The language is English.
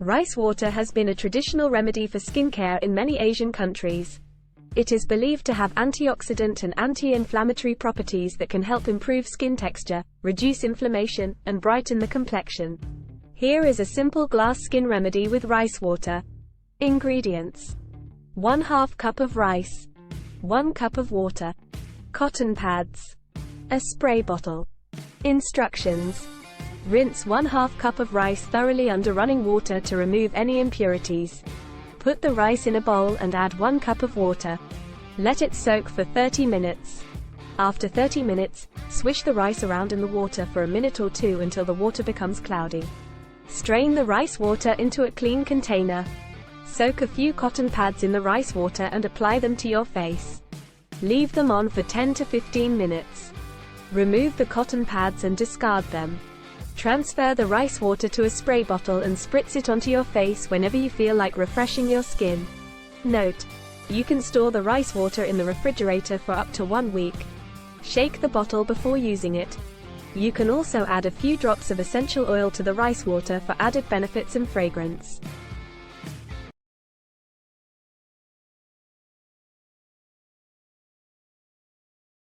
Rice water has been a traditional remedy for skincare in many Asian countries. It is believed to have antioxidant and anti-inflammatory properties that can help improve skin texture, reduce inflammation, and brighten the complexion. Here is a simple glass skin remedy with rice water. Ingredients: 1/2 cup of rice, 1 cup of water, cotton pads, a spray bottle. Instructions: rinse 1/2 cup of rice thoroughly under running water to remove any impurities. Put the rice in a bowl and add 1 cup of water. Let it soak for 30 minutes. After 30 minutes, swish the rice around in the water for a minute or two until the water becomes cloudy. Strain the rice water into a clean container. Soak a few cotton pads in the rice water and apply them to your face. Leave them on for 10 to 15 minutes. Remove the cotton pads and discard them. Transfer the rice water to a spray bottle and spritz it onto your face whenever you feel like refreshing your skin. Note: you can store the rice water in the refrigerator for up to 1 week. Shake the bottle before using it. You can also add a few drops of essential oil to the rice water for added benefits and fragrance.